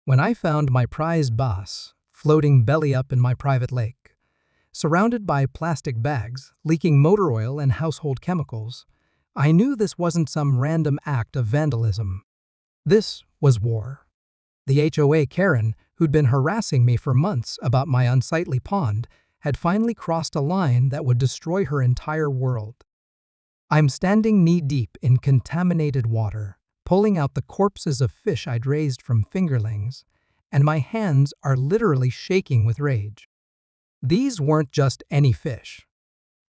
When I found my prized bass floating belly up in my private lake, surrounded by plastic bags leaking motor oil and household chemicals, I knew this wasn't some random act of vandalism. This was war. The HOA Karen, who'd been harassing me for months about my unsightly pond, had finally crossed a line that would destroy her entire world. I'm standing knee-deep in contaminated water, pulling out the corpses of fish I'd raised from fingerlings, and my hands are literally shaking with rage. These weren't just any fish.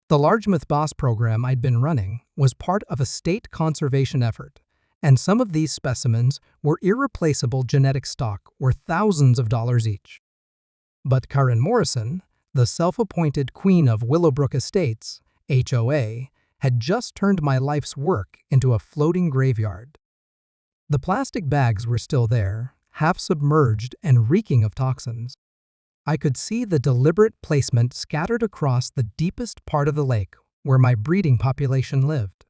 The largemouth bass program I'd been running was part of a state conservation effort, and some of these specimens were irreplaceable genetic stock worth thousands of dollars each. But Karen Morrison, the self-appointed queen of Willowbrook Estates, HOA, had just turned my life's work into a floating graveyard. The plastic bags were still there, half submerged and reeking of toxins. I could see the deliberate placement scattered across the deepest part of the lake where my breeding population lived.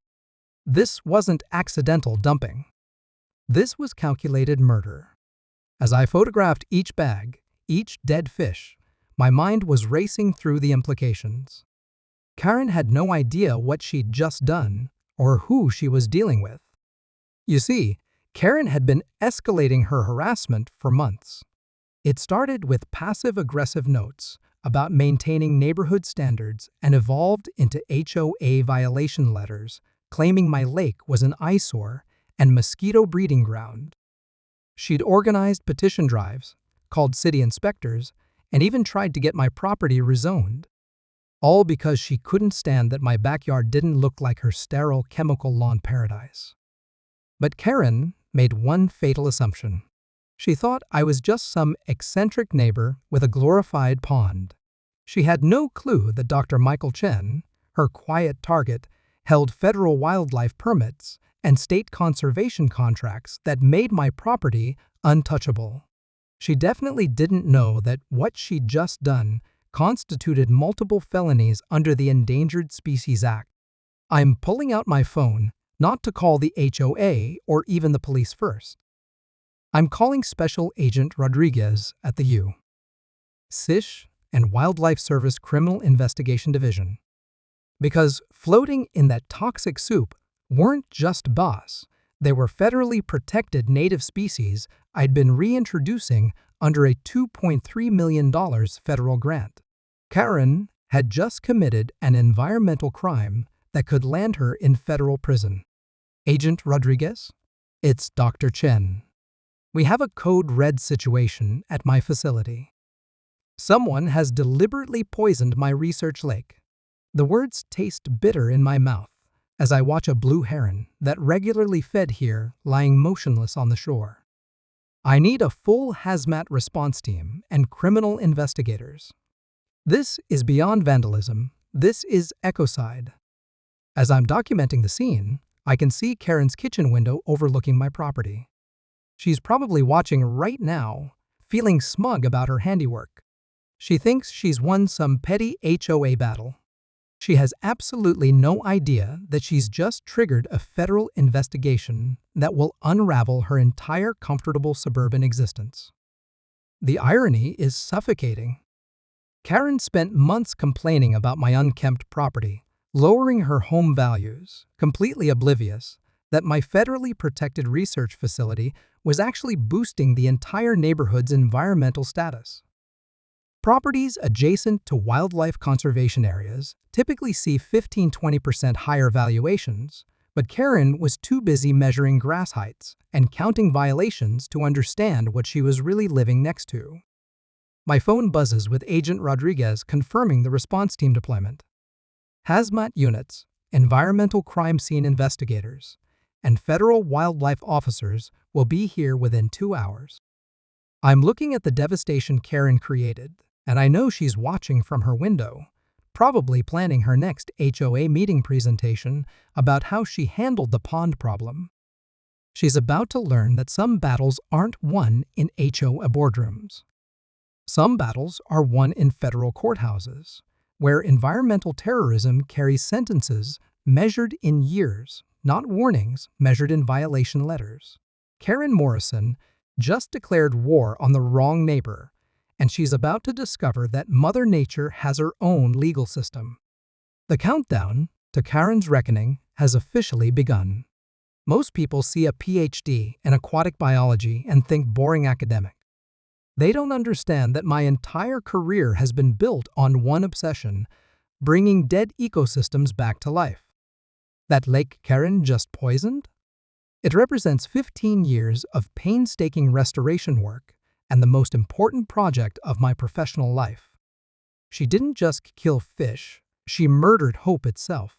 This wasn't accidental dumping. This was calculated murder. As I photographed each bag, each dead fish, my mind was racing through the implications. Karen had no idea what she'd just done or who she was dealing with. You see, Karen had been escalating her harassment for months. It started with passive-aggressive notes about maintaining neighborhood standards and evolved into HOA violation letters claiming my lake was an eyesore and mosquito breeding ground. She'd organized petition drives, called city inspectors, and even tried to get my property rezoned. All because she couldn't stand that my backyard didn't look like her sterile chemical lawn paradise. But Karen made one fatal assumption. She thought I was just some eccentric neighbor with a glorified pond. She had no clue that Dr. Michael Chen, her quiet target, held federal wildlife permits and state conservation contracts that made my property untouchable. She definitely didn't know that what she'd just done constituted multiple felonies under the Endangered Species Act. I'm pulling out my phone not to call the HOA or even the police first. I'm calling Special Agent Rodriguez at the U.S. and Wildlife Service Criminal Investigation Division. Because floating in that toxic soup weren't just bass, they were federally protected native species I'd been reintroducing under a $2.3 million federal grant. Karen had just committed an environmental crime that could land her in federal prison. Agent Rodriguez? It's Dr. Chen. We have a code red situation at my facility. Someone has deliberately poisoned my research lake. The words taste bitter in my mouth as I watch a blue heron that regularly fed here lying motionless on the shore. I need a full hazmat response team and criminal investigators. This is beyond vandalism. This is ecocide. As I'm documenting the scene, I can see Karen's kitchen window overlooking my property. She's probably watching right now, feeling smug about her handiwork. She thinks she's won some petty HOA battle. She has absolutely no idea that she's just triggered a federal investigation that will unravel her entire comfortable suburban existence. The irony is suffocating. Karen spent months complaining about my unkempt property, lowering her home values, completely oblivious that my federally protected research facility was actually boosting the entire neighborhood's environmental status. Properties adjacent to wildlife conservation areas typically see 15–20% higher valuations, but Karen was too busy measuring grass heights and counting violations to understand what she was really living next to. My phone buzzes with Agent Rodriguez confirming the response team deployment. Hazmat units, environmental crime scene investigators, and federal wildlife officers will be here within 2 hours. I'm looking at the devastation Karen created, and I know she's watching from her window, probably planning her next HOA meeting presentation about how she handled the pond problem. She's about to learn that some battles aren't won in HOA boardrooms. Some battles are won in federal courthouses, where environmental terrorism carries sentences measured in years, not warnings measured in violation letters. Karen Morrison just declared war on the wrong neighbor, and she's about to discover that Mother Nature has her own legal system. The countdown to Karen's reckoning has officially begun. Most people see a PhD in aquatic biology and think boring academic. They don't understand that my entire career has been built on one obsession: bringing dead ecosystems back to life. That lake Karen just poisoned? It represents 15 years of painstaking restoration work and the most important project of my professional life. She didn't just kill fish, she murdered hope itself.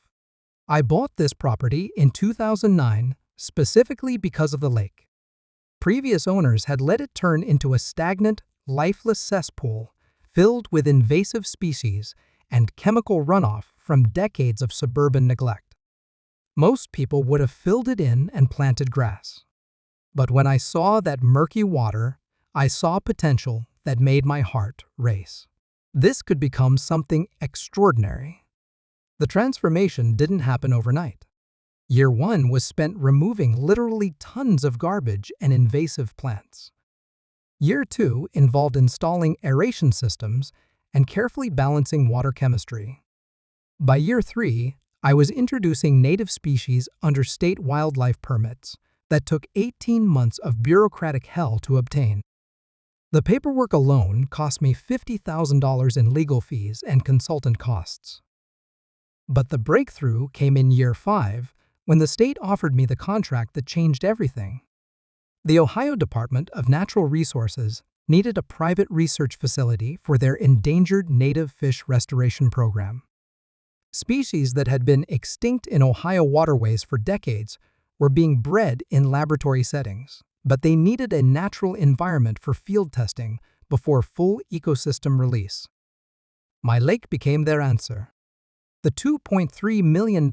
I bought this property in 2009 specifically because of the lake. Previous owners had let it turn into a stagnant, lifeless cesspool filled with invasive species and chemical runoff from decades of suburban neglect. Most people would have filled it in and planted grass. But when I saw that murky water, I saw potential that made my heart race. This could become something extraordinary. The transformation didn't happen overnight. Year 1 was spent removing literally tons of garbage and invasive plants. Year 2 involved installing aeration systems and carefully balancing water chemistry. By year 3, I was introducing native species under state wildlife permits that took 18 months of bureaucratic hell to obtain. The paperwork alone cost me $50,000 in legal fees and consultant costs. But the breakthrough came in year 5, when the state offered me the contract that changed everything. The Ohio Department of Natural Resources needed a private research facility for their endangered native fish restoration program. Species that had been extinct in Ohio waterways for decades were being bred in laboratory settings, but they needed a natural environment for field testing before full ecosystem release. My lake became their answer. The $2.3 million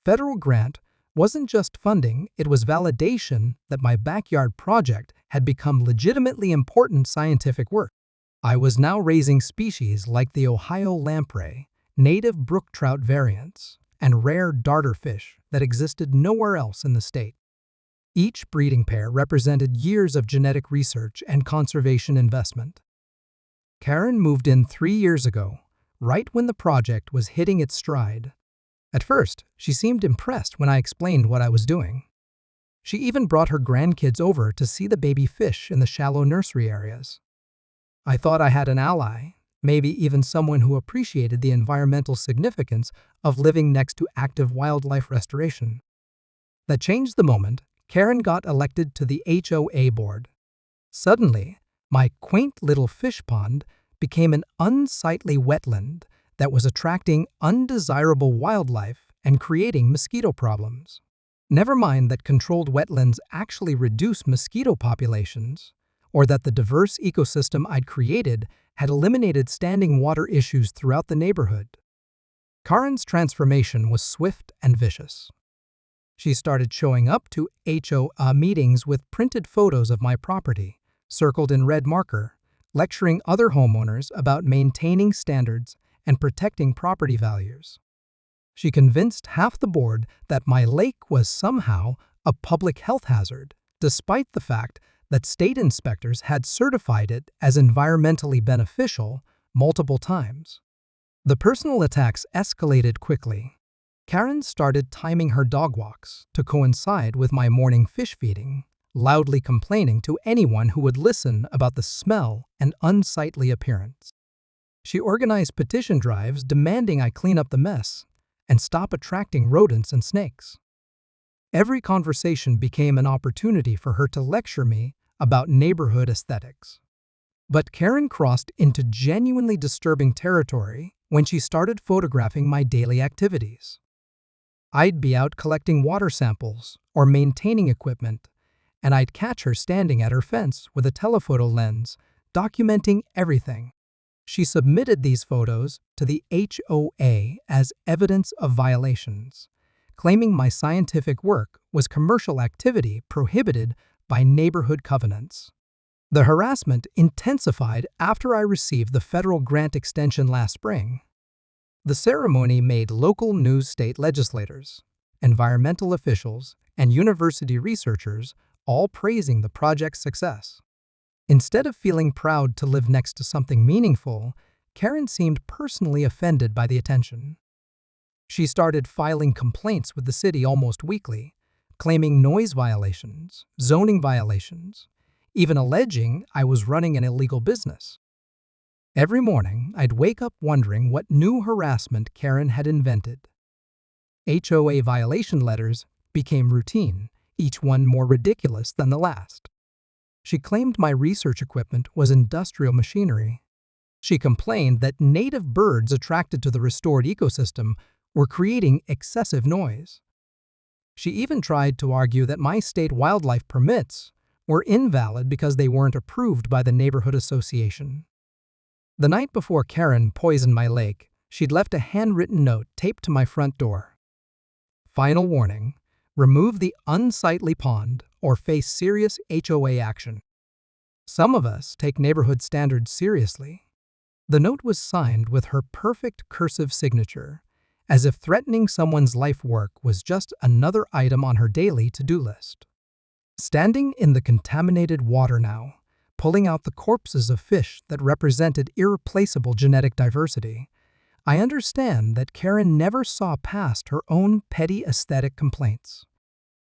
federal grant wasn't just funding, it was validation that my backyard project had become legitimately important scientific work. I was now raising species like the Ohio lamprey, native brook trout variants, and rare darter fish that existed nowhere else in the state. Each breeding pair represented years of genetic research and conservation investment. Karen moved in 3 years ago, right when the project was hitting its stride. At first, she seemed impressed when I explained what I was doing. She even brought her grandkids over to see the baby fish in the shallow nursery areas. I thought I had an ally, maybe even someone who appreciated the environmental significance of living next to active wildlife restoration. That changed the moment Karen got elected to the HOA board. Suddenly, my quaint little fish pond became an unsightly wetland that was attracting undesirable wildlife and creating mosquito problems. Never mind that controlled wetlands actually reduce mosquito populations, or that the diverse ecosystem I'd created had eliminated standing water issues throughout the neighborhood. Karen's transformation was swift and vicious. She started showing up to HOA meetings with printed photos of my property, circled in red marker, lecturing other homeowners about maintaining standards and protecting property values. She convinced half the board that my lake was somehow a public health hazard, despite the fact that state inspectors had certified it as environmentally beneficial multiple times. The personal attacks escalated quickly. Karen started timing her dog walks to coincide with my morning fish feeding, loudly complaining to anyone who would listen about the smell and unsightly appearance. She organized petition drives demanding I clean up the mess and stop attracting rodents and snakes. Every conversation became an opportunity for her to lecture me about neighborhood aesthetics. But Karen crossed into genuinely disturbing territory when she started photographing my daily activities. I'd be out collecting water samples or maintaining equipment, and I'd catch her standing at her fence with a telephoto lens, documenting everything. She submitted these photos to the HOA as evidence of violations, claiming my scientific work was commercial activity prohibited by neighborhood covenants. The harassment intensified after I received the federal grant extension last spring. The ceremony made local news, state legislators, environmental officials, and university researchers all praising the project's success. Instead of feeling proud to live next to something meaningful, Karen seemed personally offended by the attention. She started filing complaints with the city almost weekly, claiming noise violations, zoning violations, even alleging I was running an illegal business. Every morning, I'd wake up wondering what new harassment Karen had invented. HOA violation letters became routine, each one more ridiculous than the last. She claimed my research equipment was industrial machinery. She complained that native birds attracted to the restored ecosystem were creating excessive noise. She even tried to argue that my state wildlife permits were invalid because they weren't approved by the neighborhood association. The night before Karen poisoned my lake, she'd left a handwritten note taped to my front door. Final warning: remove the unsightly pond or face serious HOA action. Some of us take neighborhood standards seriously. The note was signed with her perfect cursive signature, as if threatening someone's life work was just another item on her daily to-do list. Standing in the contaminated water now, pulling out the corpses of fish that represented irreplaceable genetic diversity, I understand that Karen never saw past her own petty aesthetic complaints.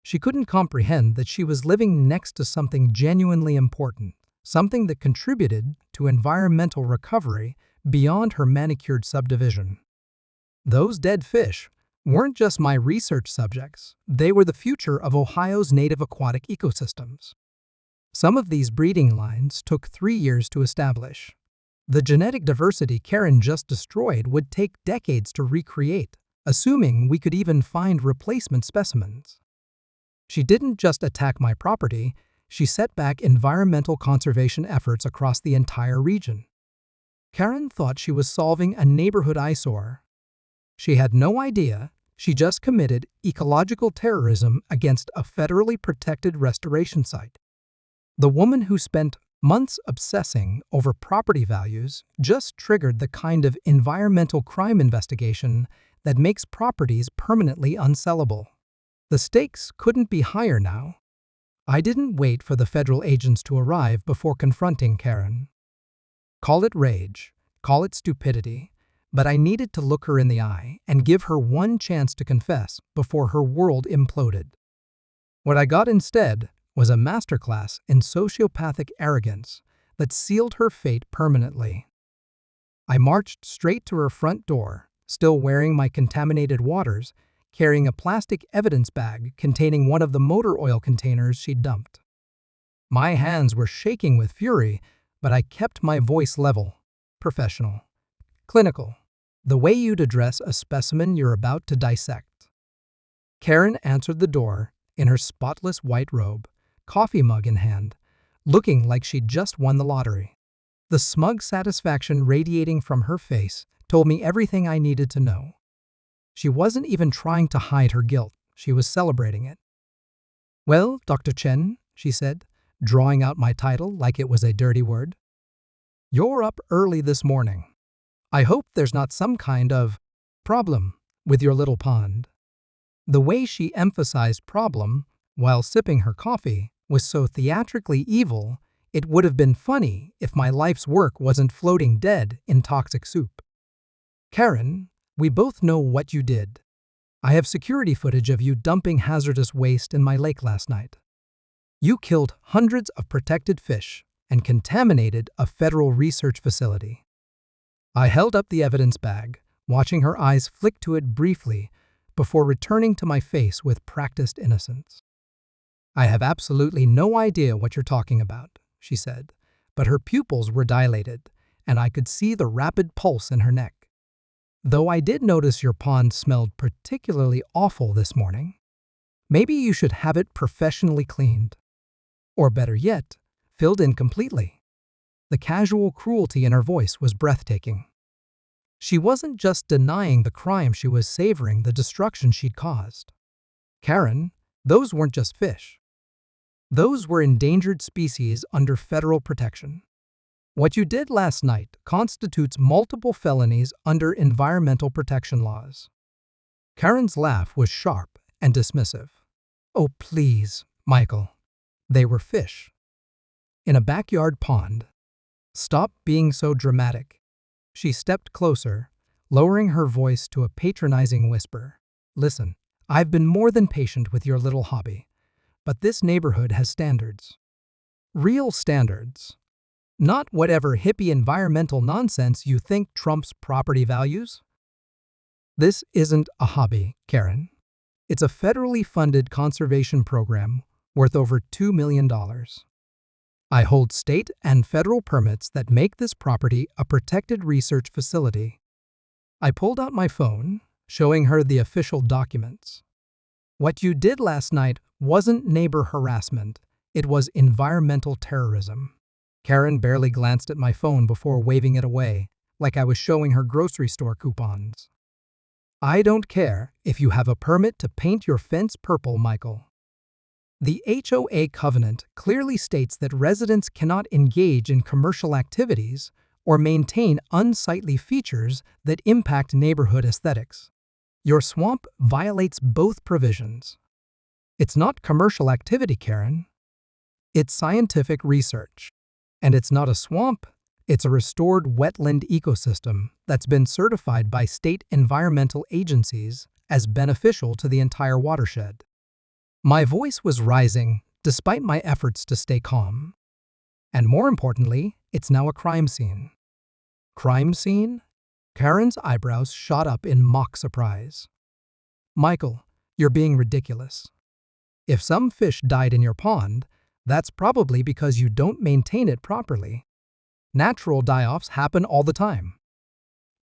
She couldn't comprehend that she was living next to something genuinely important, something that contributed to environmental recovery beyond her manicured subdivision. Those dead fish weren't just my research subjects, they were the future of Ohio's native aquatic ecosystems. Some of these breeding lines took 3 years to establish. The genetic diversity Karen just destroyed would take decades to recreate, assuming we could even find replacement specimens. She didn't just attack my property, she set back environmental conservation efforts across the entire region. Karen thought she was solving a neighborhood eyesore. She had no idea she just committed ecological terrorism against a federally protected restoration site. The woman who spent months obsessing over property values just triggered the kind of environmental crime investigation that makes properties permanently unsellable. The stakes couldn't be higher now. I didn't wait for the federal agents to arrive before confronting Karen. Call it rage, call it stupidity, but I needed to look her in the eye and give her one chance to confess before her world imploded. What I got instead was a masterclass in sociopathic arrogance that sealed her fate permanently. I marched straight to her front door, still wearing my contaminated waters, carrying a plastic evidence bag containing one of the motor oil containers she'd dumped. My hands were shaking with fury, but I kept my voice level, professional, clinical, the way you'd address a specimen you're about to dissect. Karen answered the door in her spotless white robe, coffee mug in hand, looking like she'd just won the lottery. The smug satisfaction radiating from her face told me everything I needed to know. She wasn't even trying to hide her guilt, she was celebrating it. "Well, Dr. Chen," she said, drawing out my title like it was a dirty word. "You're up early this morning. I hope there's not some kind of problem with your little pond." The way she emphasized problem while sipping her coffee was so theatrically evil, it would have been funny if my life's work wasn't floating dead in toxic soup. "Karen, we both know what you did. I have security footage of you dumping hazardous waste in my lake last night. You killed hundreds of protected fish and contaminated a federal research facility." I held up the evidence bag, watching her eyes flick to it briefly before returning to my face with practiced innocence. "I have absolutely no idea what you're talking about," she said, but her pupils were dilated, and I could see the rapid pulse in her neck. "Though I did notice your pond smelled particularly awful this morning. Maybe you should have it professionally cleaned. Or better yet, filled in completely." The casual cruelty in her voice was breathtaking. She wasn't just denying the crime, she was savoring the destruction she'd caused. "Karen, those weren't just fish. Those were endangered species under federal protection. What you did last night constitutes multiple felonies under environmental protection laws." Karen's laugh was sharp and dismissive. "Oh, please, Michael. They were fish. In a backyard pond. Stop being so dramatic. She stepped closer, lowering her voice to a patronizing whisper. Listen, I've been more than patient with your little hobby, but this neighborhood has standards. Real standards. Not whatever hippie environmental nonsense you think trumps property values. This isn't a hobby, Karen. It's a federally funded conservation program worth over $2 million. I hold state and federal permits that make this property a protected research facility. I pulled out my phone, showing her the official documents. What you did last night wasn't neighbor harassment, it was environmental terrorism. Karen barely glanced at my phone before waving it away, like I was showing her grocery store coupons. I don't care if you have a permit to paint your fence purple, Michael. The HOA covenant clearly states that residents cannot engage in commercial activities or maintain unsightly features that impact neighborhood aesthetics. Your swamp violates both provisions. It's not commercial activity, Karen. It's scientific research. And it's not a swamp, it's a restored wetland ecosystem that's been certified by state environmental agencies as beneficial to the entire watershed. My voice was rising despite my efforts to stay calm. And more importantly, it's now a crime scene. Crime scene? Karen's eyebrows shot up in mock surprise. Michael, you're being ridiculous. If some fish died in your pond, that's probably because you don't maintain it properly. Natural die-offs happen all the time.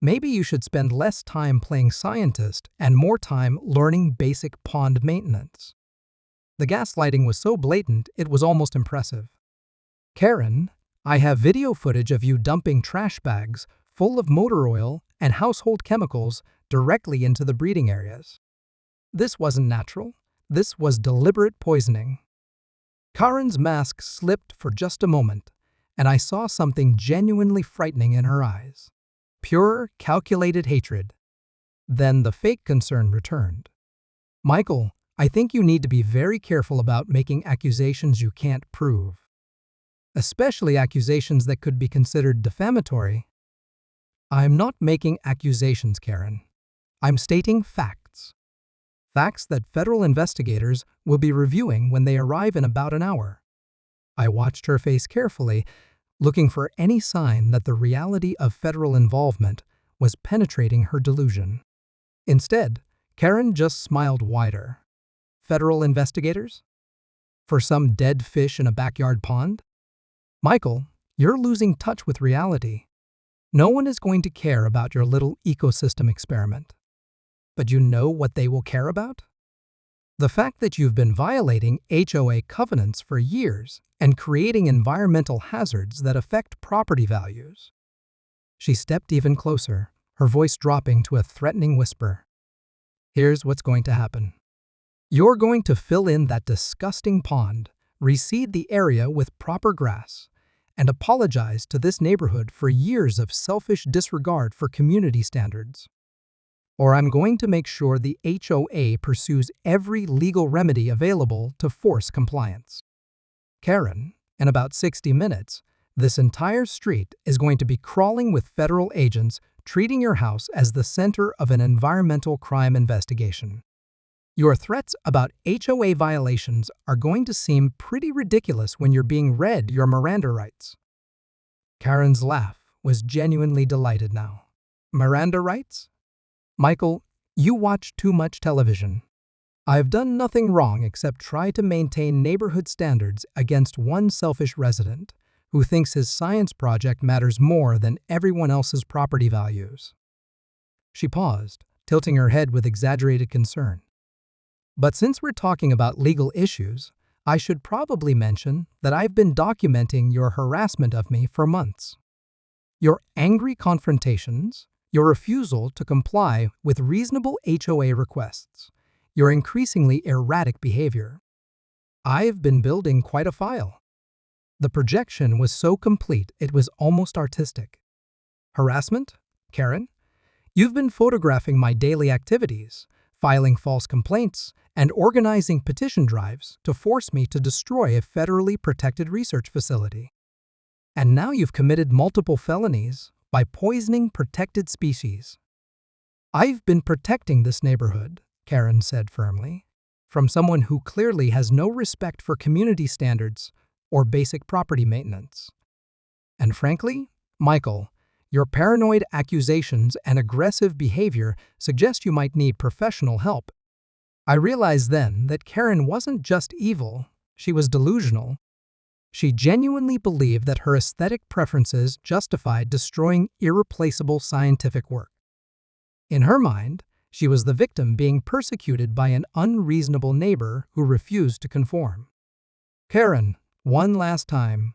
Maybe you should spend less time playing scientist and more time learning basic pond maintenance. The gaslighting was so blatant, it was almost impressive. Karen, I have video footage of you dumping trash bags full of motor oil and household chemicals directly into the breeding areas. This wasn't natural. This was deliberate poisoning. Karen's mask slipped for just a moment, and I saw something genuinely frightening in her eyes. Pure, calculated hatred. Then the fake concern returned. Michael, I think you need to be very careful about making accusations you can't prove. Especially accusations that could be considered defamatory. I'm not making accusations, Karen. I'm stating facts. Facts that federal investigators will be reviewing when they arrive in about an hour. I watched her face carefully, looking for any sign that the reality of federal involvement was penetrating her delusion. Instead, Karen just smiled wider. Federal investigators? For some dead fish in a backyard pond? Michael, you're losing touch with reality. No one is going to care about your little ecosystem experiment. But you know what they will care about? The fact that you've been violating HOA covenants for years and creating environmental hazards that affect property values. She stepped even closer, her voice dropping to a threatening whisper. Here's what's going to happen. You're going to fill in that disgusting pond, reseed the area with proper grass, and apologize to this neighborhood for years of selfish disregard for community standards. Or I'm going to make sure the HOA pursues every legal remedy available to force compliance. Karen, in about 60 minutes, this entire street is going to be crawling with federal agents treating your house as the center of an environmental crime investigation. Your threats about HOA violations are going to seem pretty ridiculous when you're being read your Miranda rights. Karen's laugh was genuinely delighted now. Miranda rights? Michael, you watch too much television. I've done nothing wrong except try to maintain neighborhood standards against one selfish resident who thinks his science project matters more than everyone else's property values. She paused, tilting her head with exaggerated concern. But since we're talking about legal issues, I should probably mention that I've been documenting your harassment of me for months. Your angry confrontations, your refusal to comply with reasonable HOA requests, your increasingly erratic behavior. I've been building quite a file. The projection was so complete it was almost artistic. Harassment? Karen? You've been photographing my daily activities, filing false complaints, and organizing petition drives to force me to destroy a federally protected research facility. And now you've committed multiple felonies by poisoning protected species. I've been protecting this neighborhood, Karen said firmly, from someone who clearly has no respect for community standards or basic property maintenance. And frankly, Michael, your paranoid accusations and aggressive behavior suggest you might need professional help. I realized then that Karen wasn't just evil, she was delusional. She genuinely believed that her aesthetic preferences justified destroying irreplaceable scientific work. In her mind, she was the victim being persecuted by an unreasonable neighbor who refused to conform. Karen, one last time,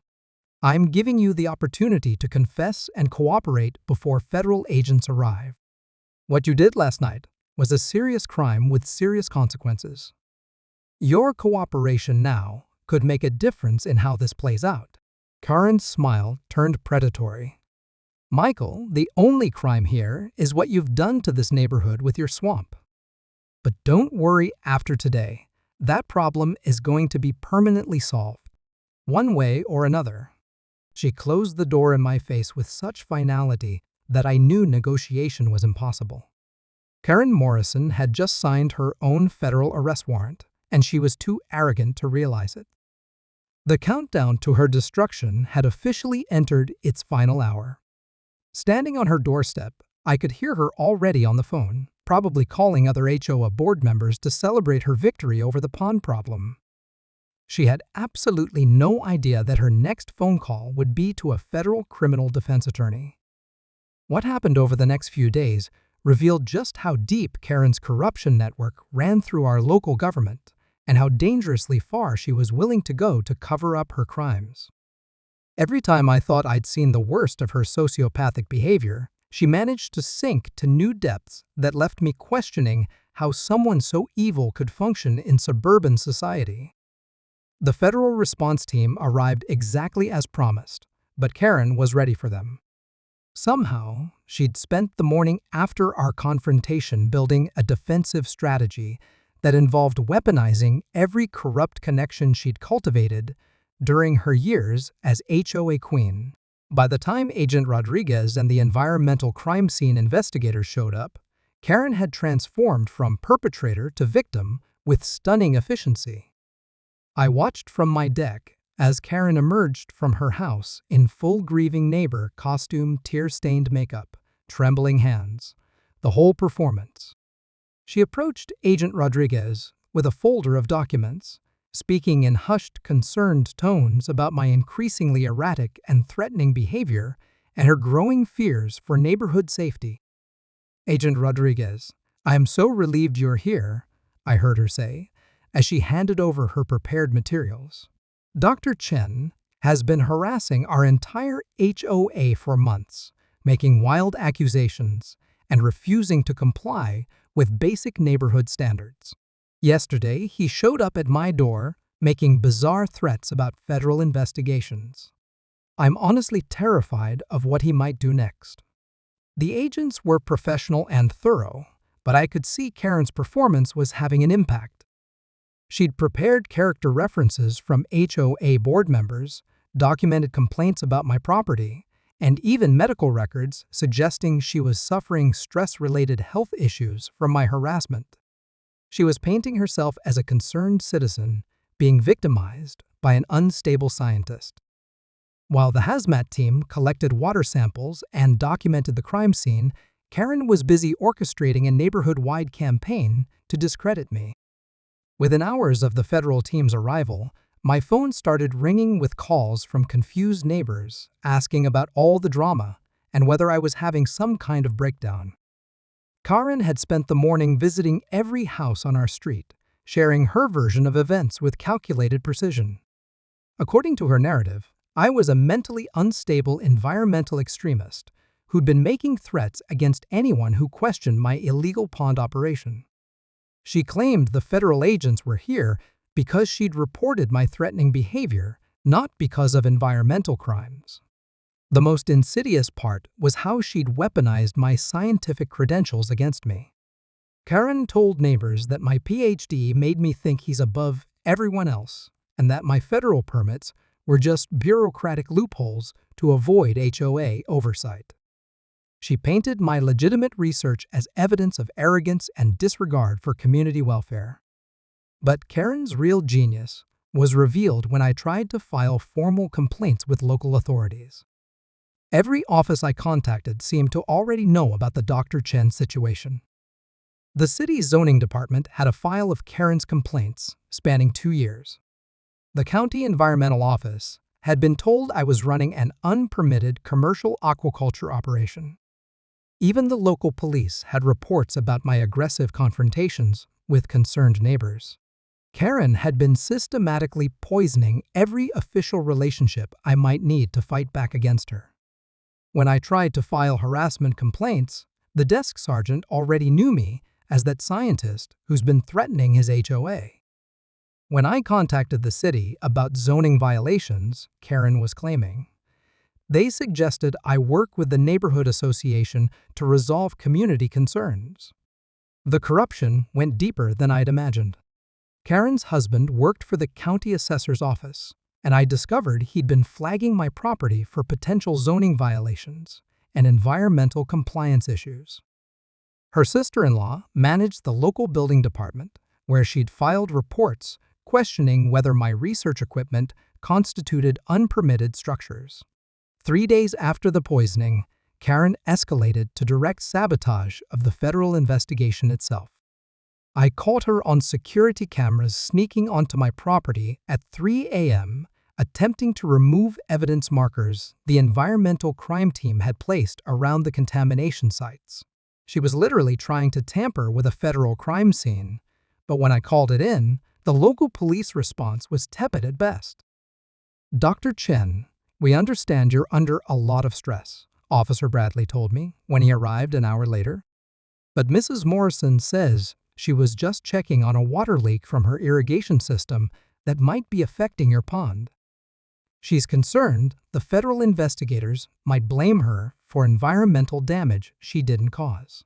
I'm giving you the opportunity to confess and cooperate before federal agents arrive. What you did last night was a serious crime with serious consequences. Your cooperation now could make a difference in how this plays out. Karen's smile turned predatory. Michael, the only crime here is what you've done to this neighborhood with your swamp. But don't worry after today. That problem is going to be permanently solved, one way or another. She closed the door in my face with such finality that I knew negotiation was impossible. Karen Morrison had just signed her own federal arrest warrant, and she was too arrogant to realize it. The countdown to her destruction had officially entered its final hour. Standing on her doorstep, I could hear her already on the phone, probably calling other HOA board members to celebrate her victory over the pond problem. She had absolutely no idea that her next phone call would be to a federal criminal defense attorney. What happened over the next few days revealed just how deep Karen's corruption network ran through our local government and how dangerously far she was willing to go to cover up her crimes. Every time I thought I'd seen the worst of her sociopathic behavior, she managed to sink to new depths that left me questioning how someone so evil could function in suburban society. The federal response team arrived exactly as promised, but Karen was ready for them. Somehow, she'd spent the morning after our confrontation building a defensive strategy that involved weaponizing every corrupt connection she'd cultivated during her years as HOA queen. By the time Agent Rodriguez and the environmental crime scene investigators showed up, Karen had transformed from perpetrator to victim with stunning efficiency. I watched from my deck as Karen emerged from her house in full grieving neighbor costume, tear-stained makeup, trembling hands, the whole performance. She approached Agent Rodriguez with a folder of documents, speaking in hushed, concerned tones about my increasingly erratic and threatening behavior and her growing fears for neighborhood safety. Agent Rodriguez, I am so relieved you're here, I heard her say, as she handed over her prepared materials. Dr. Chen has been harassing our entire HOA for months, making wild accusations and refusing to comply with basic neighborhood standards. Yesterday, he showed up at my door, making bizarre threats about federal investigations. I'm honestly terrified of what he might do next. The agents were professional and thorough, but I could see Karen's performance was having an impact. She'd prepared character references from HOA board members, documented complaints about my property, and even medical records suggesting she was suffering stress-related health issues from my harassment. She was painting herself as a concerned citizen being victimized by an unstable scientist. While the hazmat team collected water samples and documented the crime scene, Karen was busy orchestrating a neighborhood-wide campaign to discredit me. Within hours of the federal team's arrival, my phone started ringing with calls from confused neighbors asking about all the drama and whether I was having some kind of breakdown. Karen had spent the morning visiting every house on our street, sharing her version of events with calculated precision. According to her narrative, I was a mentally unstable environmental extremist who'd been making threats against anyone who questioned my illegal pond operation. She claimed the federal agents were here because she'd reported my threatening behavior, not because of environmental crimes. The most insidious part was how she'd weaponized my scientific credentials against me. Karen told neighbors that my PhD made me think he's above everyone else and that my federal permits were just bureaucratic loopholes to avoid HOA oversight. She painted my legitimate research as evidence of arrogance and disregard for community welfare. But Karen's real genius was revealed when I tried to file formal complaints with local authorities. Every office I contacted seemed to already know about the Dr. Chen situation. The city's zoning department had a file of Karen's complaints spanning 2 years. The county environmental office had been told I was running an unpermitted commercial aquaculture operation. Even the local police had reports about my aggressive confrontations with concerned neighbors. Karen had been systematically poisoning every official relationship I might need to fight back against her. When I tried to file harassment complaints, the desk sergeant already knew me as that scientist who's been threatening his HOA. When I contacted the city about zoning violations, Karen was claiming, they suggested I work with the neighborhood association to resolve community concerns. The corruption went deeper than I'd imagined. Karen's husband worked for the county assessor's office, and I discovered he'd been flagging my property for potential zoning violations and environmental compliance issues. Her sister-in-law managed the local building department, where she'd filed reports questioning whether my research equipment constituted unpermitted structures. 3 days after the poisoning, Karen escalated to direct sabotage of the federal investigation itself. I caught her on security cameras sneaking onto my property at 3 a.m., attempting to remove evidence markers the environmental crime team had placed around the contamination sites. She was literally trying to tamper with a federal crime scene, but when I called it in, the local police response was tepid at best. "Dr. Chen, we understand you're under a lot of stress," Officer Bradley told me when he arrived an hour later. "But Mrs. Morrison says she was just checking on a water leak from her irrigation system that might be affecting your pond. She's concerned the federal investigators might blame her for environmental damage she didn't cause."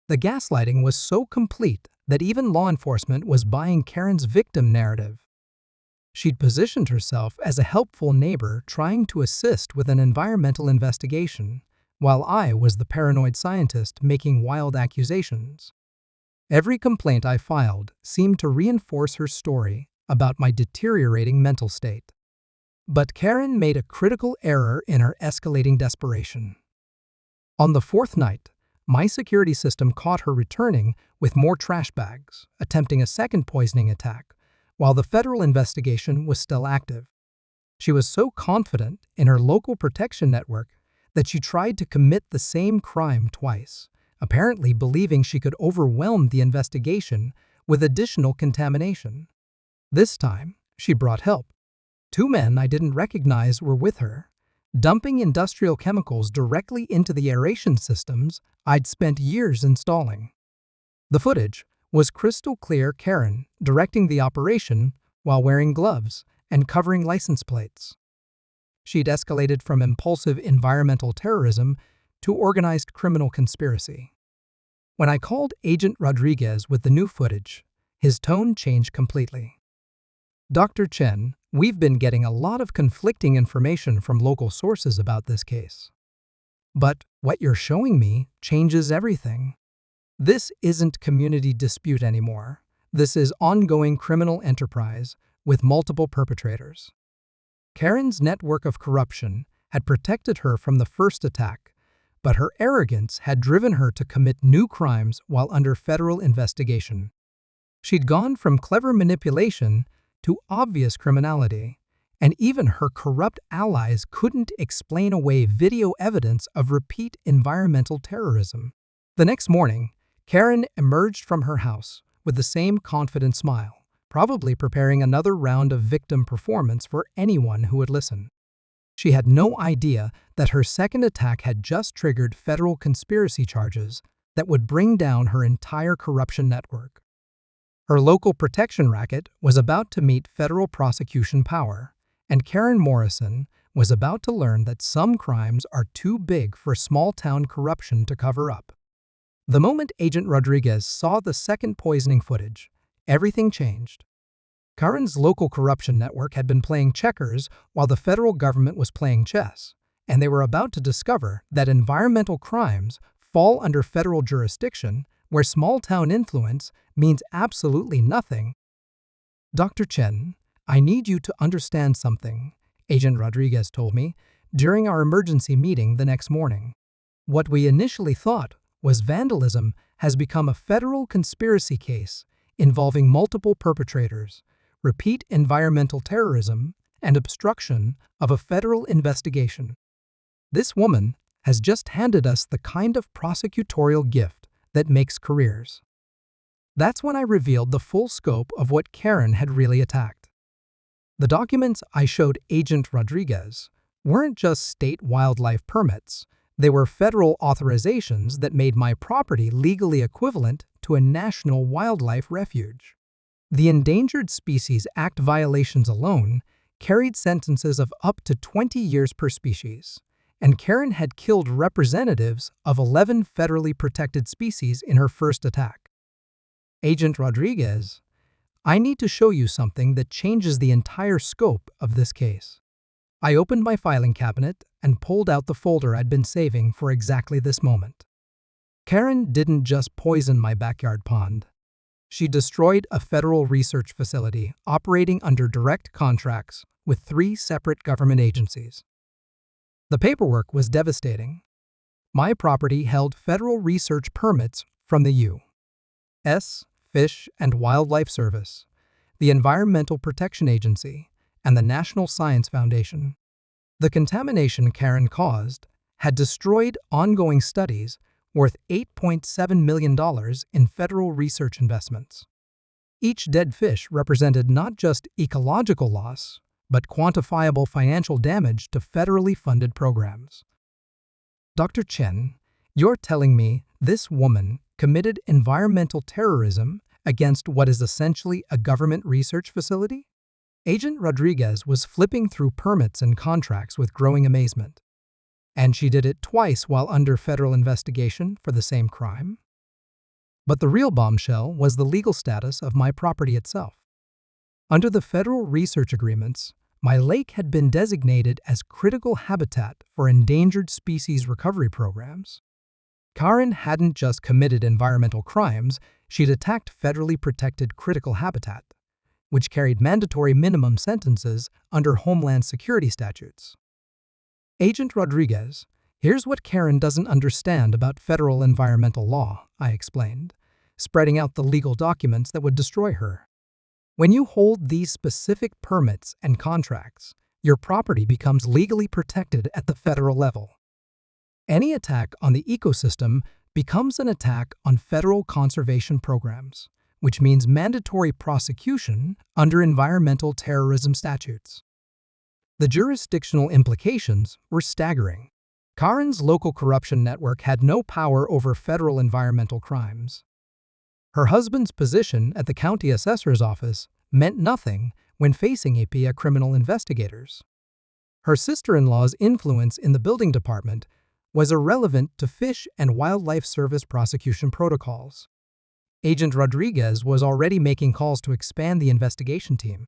The gaslighting was so complete that even law enforcement was buying Karen's victim narrative. She'd positioned herself as a helpful neighbor trying to assist with an environmental investigation, while I was the paranoid scientist making wild accusations. Every complaint I filed seemed to reinforce her story about my deteriorating mental state. But Karen made a critical error in her escalating desperation. On the 4th night, my security system caught her returning with more trash bags, attempting a second poisoning attack, while the federal investigation was still active. She was so confident in her local protection network that she tried to commit the same crime twice, apparently believing she could overwhelm the investigation with additional contamination. This time, she brought help. 2 men I didn't recognize were with her, dumping industrial chemicals directly into the aeration systems I'd spent years installing. The footage was crystal clear: Karen directing the operation while wearing gloves and covering license plates. She'd escalated from impulsive environmental terrorism to organized criminal conspiracy. When I called Agent Rodriguez with the new footage, his tone changed completely. "Dr. Chen, we've been getting a lot of conflicting information from local sources about this case. But what you're showing me changes everything. This isn't community dispute anymore. This is ongoing criminal enterprise with multiple perpetrators." Karen's network of corruption had protected her from the first attack, but her arrogance had driven her to commit new crimes while under federal investigation. She'd gone from clever manipulation to obvious criminality, and even her corrupt allies couldn't explain away video evidence of repeat environmental terrorism. The next morning, Karen emerged from her house with the same confident smile, probably preparing another round of victim performance for anyone who would listen. She had no idea that her second attack had just triggered federal conspiracy charges that would bring down her entire corruption network. Her local protection racket was about to meet federal prosecution power, and Karen Morrison was about to learn that some crimes are too big for small-town corruption to cover up. The moment Agent Rodriguez saw the second poisoning footage, everything changed. Karen's local corruption network had been playing checkers while the federal government was playing chess, and they were about to discover that environmental crimes fall under federal jurisdiction where small-town influence means absolutely nothing. Dr. Chen, I need you to understand something, Agent Rodriguez told me during our emergency meeting the next morning. What we initially thought was vandalism has become a federal conspiracy case involving multiple perpetrators, repeat environmental terrorism, and obstruction of a federal investigation. This woman has just handed us the kind of prosecutorial gift that makes careers. That's when I revealed the full scope of what Karen had really attacked. The documents I showed Agent Rodriguez weren't just state wildlife permits. They were federal authorizations that made my property legally equivalent to a national wildlife refuge. The Endangered Species Act violations alone carried sentences of up to 20 years per species, and Karen had killed representatives of 11 federally protected species in her first attack. Agent Rodriguez, I need to show you something that changes the entire scope of this case. I opened my filing cabinet and pulled out the folder I'd been saving for exactly this moment. Karen didn't just poison my backyard pond. She destroyed a federal research facility operating under direct contracts with 3 separate government agencies. The paperwork was devastating. My property held federal research permits from the U.S. Fish and Wildlife Service, the Environmental Protection Agency, and the National Science Foundation. The contamination Karen caused had destroyed ongoing studies worth $8.7 million in federal research investments. Each dead fish represented not just ecological loss, but quantifiable financial damage to federally funded programs. Dr. Chen, you're telling me this woman committed environmental terrorism against what is essentially a government research facility? Agent Rodriguez was flipping through permits and contracts with growing amazement. And she did it twice while under federal investigation for the same crime? But the real bombshell was the legal status of my property itself. Under the federal research agreements, my lake had been designated as critical habitat for endangered species recovery programs. Karen hadn't just committed environmental crimes, she'd attacked federally protected critical habitat, which carried mandatory minimum sentences under Homeland Security statutes. Agent Rodriguez, here's what Karen doesn't understand about federal environmental law, I explained, spreading out the legal documents that would destroy her. When you hold these specific permits and contracts, your property becomes legally protected at the federal level. Any attack on the ecosystem becomes an attack on federal conservation programs, which means mandatory prosecution under environmental terrorism statutes. The jurisdictional implications were staggering. Karen's local corruption network had no power over federal environmental crimes. Her husband's position at the county assessor's office meant nothing when facing APA criminal investigators. Her sister-in-law's influence in the building department was irrelevant to Fish and Wildlife Service prosecution protocols. Agent Rodriguez was already making calls to expand the investigation team.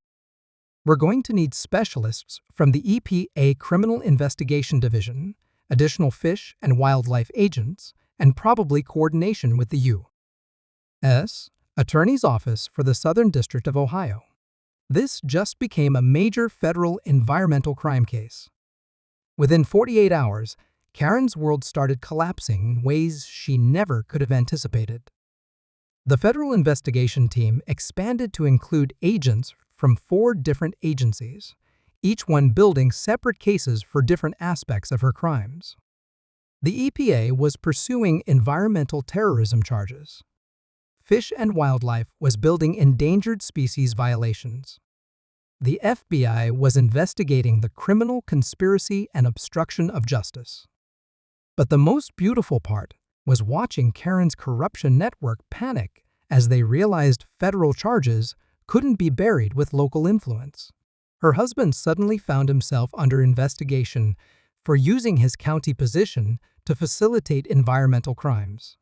We're going to need specialists from the EPA Criminal Investigation Division, additional fish and wildlife agents, and probably coordination with the U.S. Attorney's Office for the Southern District of Ohio. This just became a major federal environmental crime case. Within 48 hours, Karen's world started collapsing in ways she never could have anticipated. The federal investigation team expanded to include agents from 4 different agencies, each one building separate cases for different aspects of her crimes. The EPA was pursuing environmental terrorism charges. Fish and Wildlife was building endangered species violations. The FBI was investigating the criminal conspiracy and obstruction of justice. But the most beautiful part was watching Karen's corruption network panic as they realized federal charges couldn't be buried with local influence. Her husband suddenly found himself under investigation for using his county position to facilitate environmental crimes.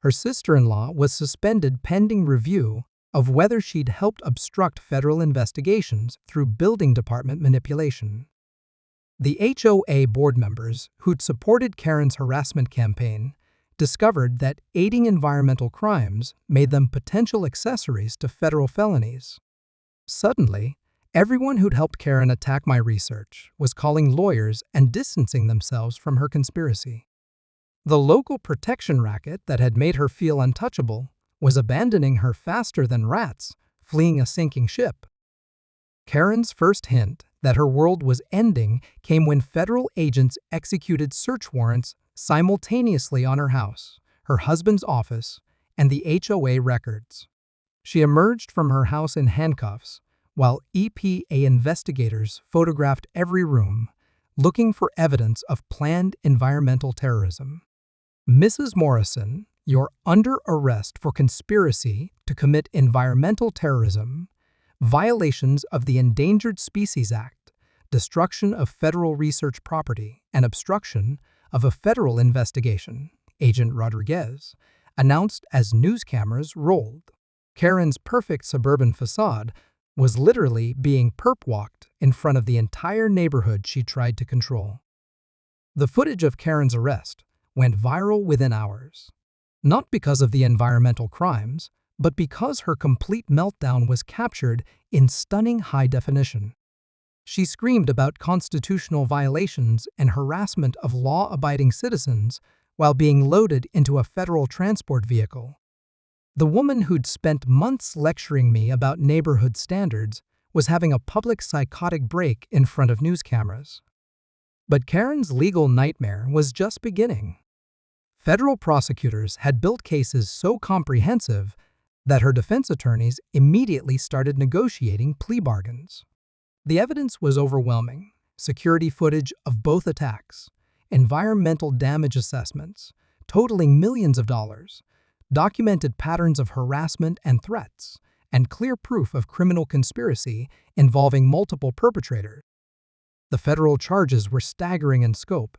Her sister-in-law was suspended pending review of whether she'd helped obstruct federal investigations through building department manipulation. The HOA board members who'd supported Karen's harassment campaign discovered that aiding environmental crimes made them potential accessories to federal felonies. Suddenly, everyone who'd helped Karen attack my research was calling lawyers and distancing themselves from her conspiracy. The local protection racket that had made her feel untouchable was abandoning her faster than rats, fleeing a sinking ship. Karen's first hint that her world was ending came when federal agents executed search warrants simultaneously on her house, her husband's office, and the HOA records. She emerged from her house in handcuffs, while EPA investigators photographed every room, looking for evidence of planned environmental terrorism. Mrs. Morrison, you're under arrest for conspiracy to commit environmental terrorism, violations of the Endangered Species Act, destruction of federal research property, and obstruction of a federal investigation, Agent Rodriguez announced as news cameras rolled. Karen's perfect suburban facade was literally being perp-walked in front of the entire neighborhood she tried to control. The footage of Karen's arrest went viral within hours, not because of the environmental crimes, but because her complete meltdown was captured in stunning high definition. She screamed about constitutional violations and harassment of law-abiding citizens while being loaded into a federal transport vehicle. The woman who'd spent months lecturing me about neighborhood standards was having a public psychotic break in front of news cameras. But Karen's legal nightmare was just beginning. Federal prosecutors had built cases so comprehensive that her defense attorneys immediately started negotiating plea bargains. The evidence was overwhelming: security footage of both attacks, environmental damage assessments totaling millions of dollars, documented patterns of harassment and threats, and clear proof of criminal conspiracy involving multiple perpetrators. The federal charges were staggering in scope.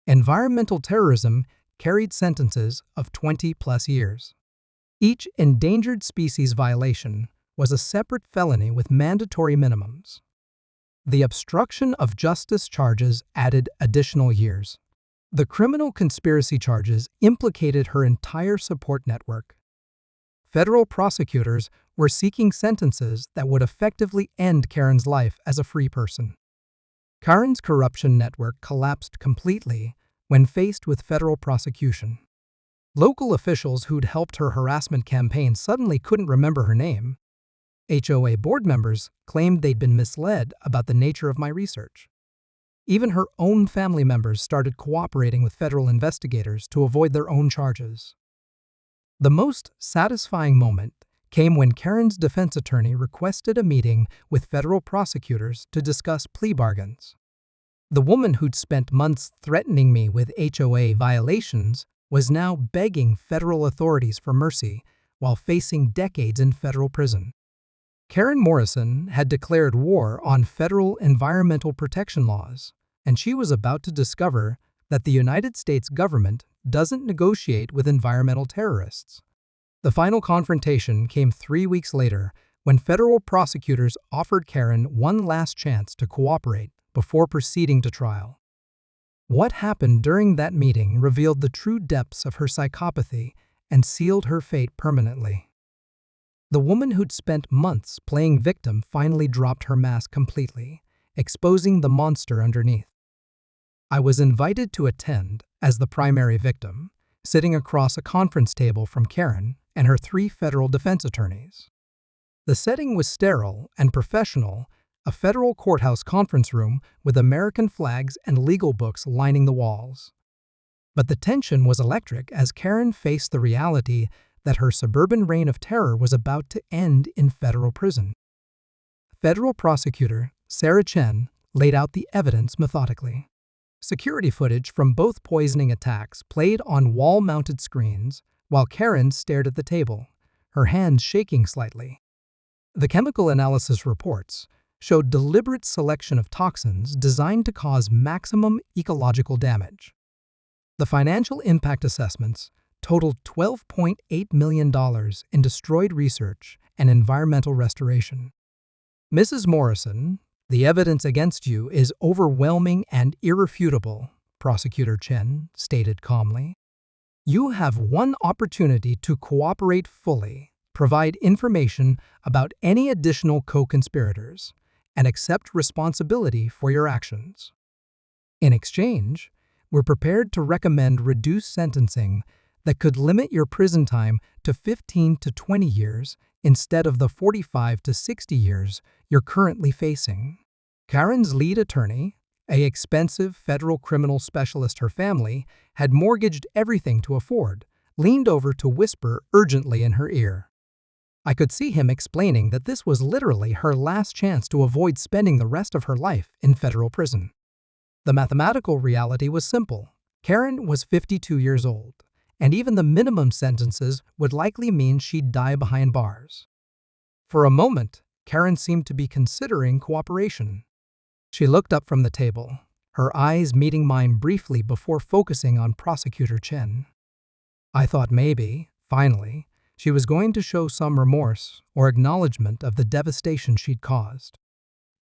Environmental terrorism carried sentences of 20+ years. Each endangered species violation was a separate felony with mandatory minimums. The obstruction of justice charges added additional years. The criminal conspiracy charges implicated her entire support network. Federal prosecutors were seeking sentences that would effectively end Karen's life as a free person. Karen's corruption network collapsed completely when faced with federal prosecution. Local officials who'd helped her harassment campaign suddenly couldn't remember her name. HOA board members claimed they'd been misled about the nature of my research. Even her own family members started cooperating with federal investigators to avoid their own charges. The most satisfying moment came when Karen's defense attorney requested a meeting with federal prosecutors to discuss plea bargains. The woman who'd spent months threatening me with HOA violations was now begging federal authorities for mercy while facing decades in federal prison. Karen Morrison had declared war on federal environmental protection laws, and she was about to discover that the United States government doesn't negotiate with environmental terrorists. The final confrontation came 3 weeks later when federal prosecutors offered Karen one last chance to cooperate before proceeding to trial. What happened during that meeting revealed the true depths of her psychopathy and sealed her fate permanently. The woman who'd spent months playing victim finally dropped her mask completely, exposing the monster underneath. I was invited to attend as the primary victim, sitting across a conference table from Karen and her 3 federal defense attorneys. The setting was sterile and professional, a federal courthouse conference room with American flags and legal books lining the walls. But the tension was electric as Karen faced the reality that her suburban reign of terror was about to end in federal prison. Federal prosecutor Sarah Chen laid out the evidence methodically. Security footage from both poisoning attacks played on wall-mounted screens while Karen stared at the table, her hands shaking slightly. The chemical analysis reports showed deliberate selection of toxins designed to cause maximum ecological damage. The financial impact assessments totaled $12.8 million in destroyed research and environmental restoration. Mrs. Morrison, the evidence against you is overwhelming and irrefutable, Prosecutor Chen stated calmly. You have one opportunity to cooperate fully, provide information about any additional co-conspirators, and accept responsibility for your actions. In exchange, we're prepared to recommend reduced sentencing that could limit your prison time to 15 to 20 years instead of the 45 to 60 years you're currently facing. Karen's lead attorney, an expensive federal criminal specialist her family had mortgaged everything to afford, leaned over to whisper urgently in her ear. I could see him explaining that this was literally her last chance to avoid spending the rest of her life in federal prison. The mathematical reality was simple. Karen was 52 years old, and even the minimum sentences would likely mean she'd die behind bars. For a moment, Karen seemed to be considering cooperation. She looked up from the table, her eyes meeting mine briefly before focusing on Prosecutor Chen. I thought maybe, finally, she was going to show some remorse or acknowledgement of the devastation she'd caused.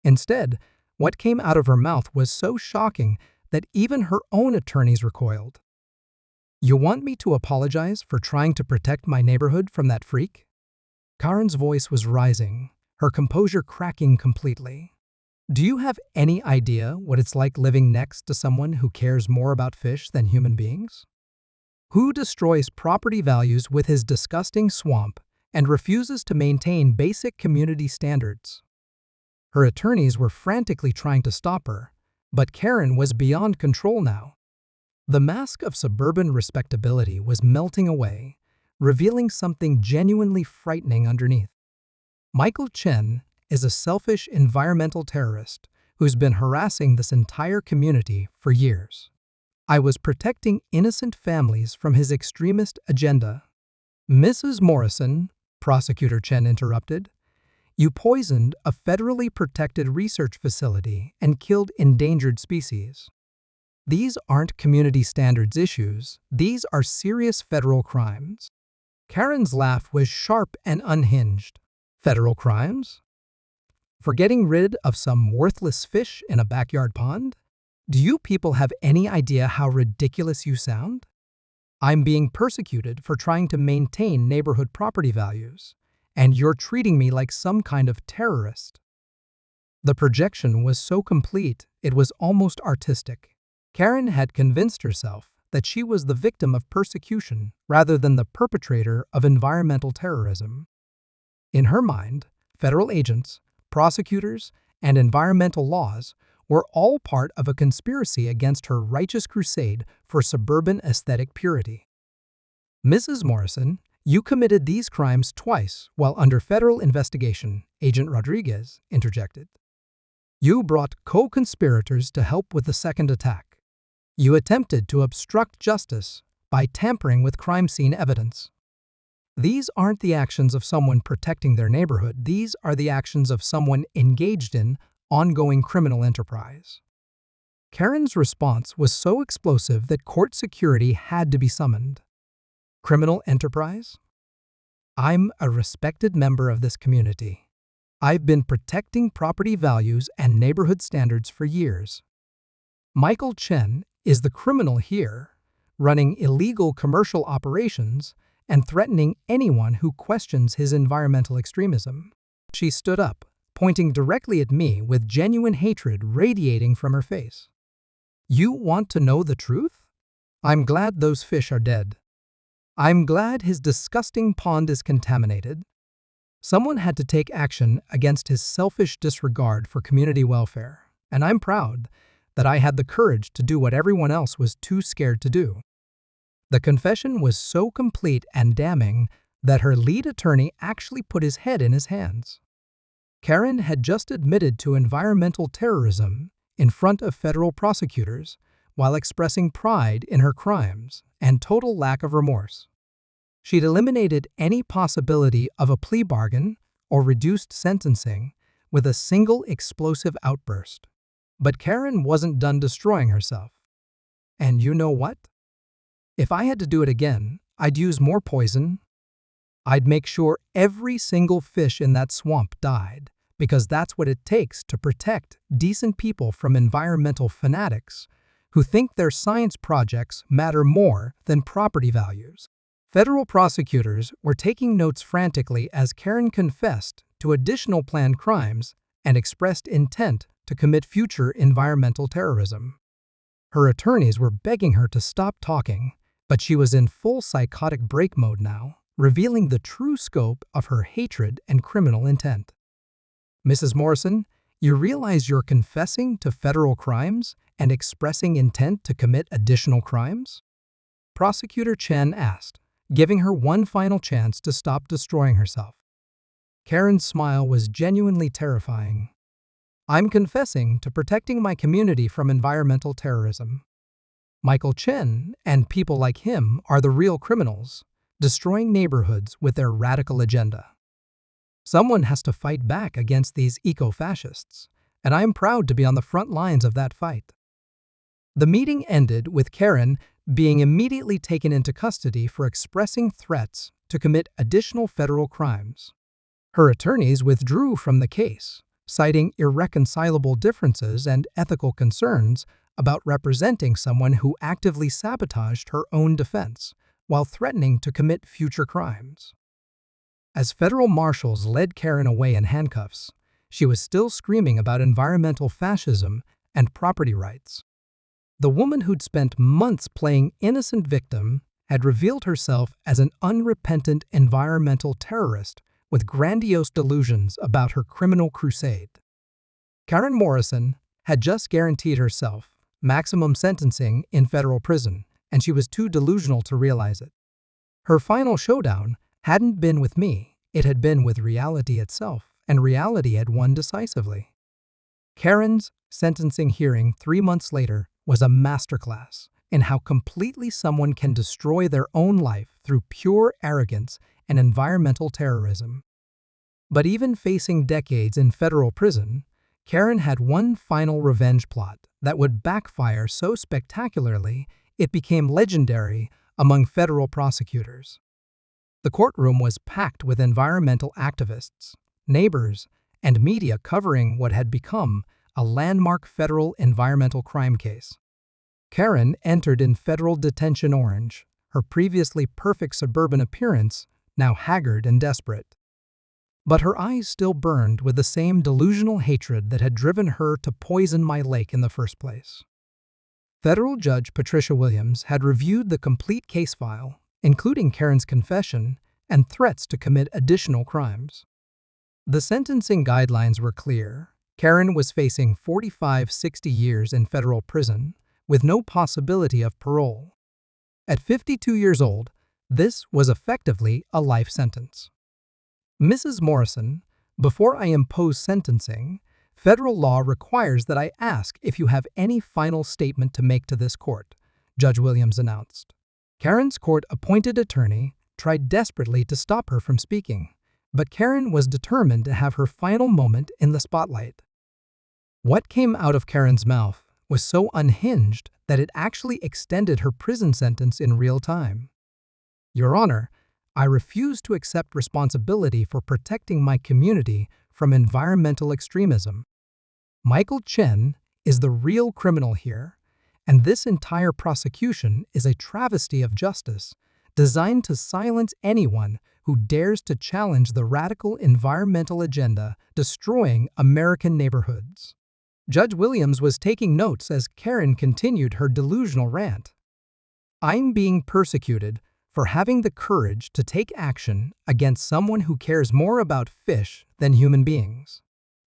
Instead, what came out of her mouth was so shocking that even her own attorneys recoiled. You want me to apologize for trying to protect my neighborhood from that freak? Karen's voice was rising, her composure cracking completely. Do you have any idea what it's like living next to someone who cares more about fish than human beings? Who destroys property values with his disgusting swamp and refuses to maintain basic community standards? Her attorneys were frantically trying to stop her, but Karen was beyond control now. The mask of suburban respectability was melting away, revealing something genuinely frightening underneath. Michael Chen is a selfish environmental terrorist who's been harassing this entire community for years. I was protecting innocent families from his extremist agenda. Mrs. Morrison, Prosecutor Chen interrupted, you poisoned a federally protected research facility and killed endangered species. These aren't community standards issues, these are serious federal crimes. Karen's laugh was sharp and unhinged. Federal crimes? For getting rid of some worthless fish in a backyard pond? Do you people have any idea how ridiculous you sound? I'm being persecuted for trying to maintain neighborhood property values, and you're treating me like some kind of terrorist. The projection was so complete, it was almost artistic. Karen had convinced herself that she was the victim of persecution rather than the perpetrator of environmental terrorism. In her mind, federal agents, prosecutors, and environmental laws were all part of a conspiracy against her righteous crusade for suburban aesthetic purity. Mrs. Morrison, you committed these crimes twice while under federal investigation, Agent Rodriguez interjected. You brought co-conspirators to help with the second attack. You attempted to obstruct justice by tampering with crime scene evidence. These aren't the actions of someone protecting their neighborhood, these are the actions of someone engaged in ongoing criminal enterprise. Karen's response was so explosive that court security had to be summoned. Criminal enterprise? I'm a respected member of this community. I've been protecting property values and neighborhood standards for years. Michael Chen is the criminal here, running illegal commercial operations and threatening anyone who questions his environmental extremism. She stood up, pointing directly at me with genuine hatred radiating from her face. You want to know the truth? I'm glad those fish are dead. I'm glad his disgusting pond is contaminated. Someone had to take action against his selfish disregard for community welfare, and I'm proud that I had the courage to do what everyone else was too scared to do. The confession was so complete and damning that her lead attorney actually put his head in his hands. Karen had just admitted to environmental terrorism in front of federal prosecutors while expressing pride in her crimes and total lack of remorse. She'd eliminated any possibility of a plea bargain or reduced sentencing with a single explosive outburst. But Karen wasn't done destroying herself. And you know what? If I had to do it again, I'd use more poison. I'd make sure every single fish in that swamp died, because that's what it takes to protect decent people from environmental fanatics who think their science projects matter more than property values. Federal prosecutors were taking notes frantically as Karen confessed to additional planned crimes and expressed intent to commit future environmental terrorism. Her attorneys were begging her to stop talking, but she was in full psychotic break mode now, revealing the true scope of her hatred and criminal intent. Mrs. Morrison, you realize you're confessing to federal crimes and expressing intent to commit additional crimes? Prosecutor Chen asked, giving her one final chance to stop destroying herself. Karen's smile was genuinely terrifying. I'm confessing to protecting my community from environmental terrorism. Michael Chen and people like him are the real criminals, destroying neighborhoods with their radical agenda. Someone has to fight back against these eco-fascists, and I am proud to be on the front lines of that fight. The meeting ended with Karen being immediately taken into custody for expressing threats to commit additional federal crimes. Her attorneys withdrew from the case, citing irreconcilable differences and ethical concerns about representing someone who actively sabotaged her own defense while threatening to commit future crimes. As federal marshals led Karen away in handcuffs, she was still screaming about environmental fascism and property rights. The woman who'd spent months playing innocent victim had revealed herself as an unrepentant environmental terrorist with grandiose delusions about her criminal crusade. Karen Morrison had just guaranteed herself maximum sentencing in federal prison, and she was too delusional to realize it. Her final showdown hadn't been with me, it had been with reality itself, and reality had won decisively. Karen's sentencing hearing 3 months later was a masterclass in how completely someone can destroy their own life through pure arrogance and environmental terrorism. But even facing decades in federal prison, Karen had one final revenge plot that would backfire so spectacularly it became legendary among federal prosecutors. The courtroom was packed with environmental activists, neighbors, and media covering what had become a landmark federal environmental crime case. Karen entered in federal detention orange, her previously perfect suburban appearance now haggard and desperate. But her eyes still burned with the same delusional hatred that had driven her to poison my lake in the first place. Federal Judge Patricia Williams had reviewed the complete case file, including Karen's confession and threats to commit additional crimes. The sentencing guidelines were clear. Karen was facing 45-60 years in federal prison, with no possibility of parole. At 52 years old, this was effectively a life sentence. Mrs. Morrison, before I impose sentencing, federal law requires that I ask if you have any final statement to make to this court, Judge Williams announced. Karen's court-appointed attorney tried desperately to stop her from speaking, but Karen was determined to have her final moment in the spotlight. What came out of Karen's mouth was so unhinged that it actually extended her prison sentence in real time. Your Honor, I refuse to accept responsibility for protecting my community from environmental extremism. Michael Chen is the real criminal here, and this entire prosecution is a travesty of justice designed to silence anyone who dares to challenge the radical environmental agenda destroying American neighborhoods. Judge Williams was taking notes as Karen continued her delusional rant. I'm being persecuted for having the courage to take action against someone who cares more about fish than human beings.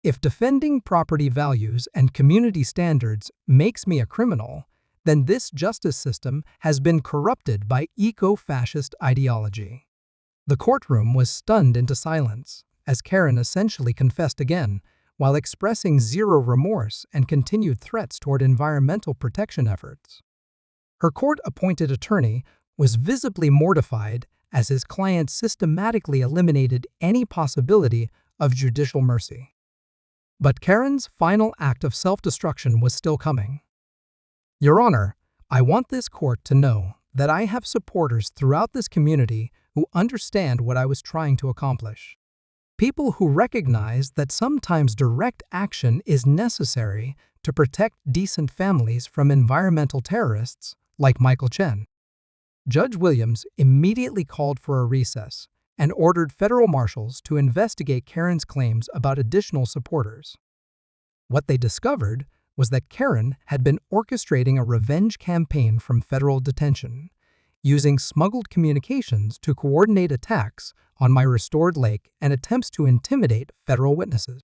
If defending property values and community standards makes me a criminal, then this justice system has been corrupted by eco-fascist ideology. The courtroom was stunned into silence as Karen essentially confessed again, while expressing zero remorse and continued threats toward environmental protection efforts. Her court-appointed attorney was visibly mortified as his client systematically eliminated any possibility of judicial mercy. But Karen's final act of self-destruction was still coming. Your Honor, I want this court to know that I have supporters throughout this community who understand what I was trying to accomplish. People who recognize that sometimes direct action is necessary to protect decent families from environmental terrorists like Michael Chen. Judge Williams immediately called for a recess and ordered federal marshals to investigate Karen's claims about additional supporters. What they discovered was that Karen had been orchestrating a revenge campaign from federal detention, using smuggled communications to coordinate attacks on my restored lake and attempts to intimidate federal witnesses.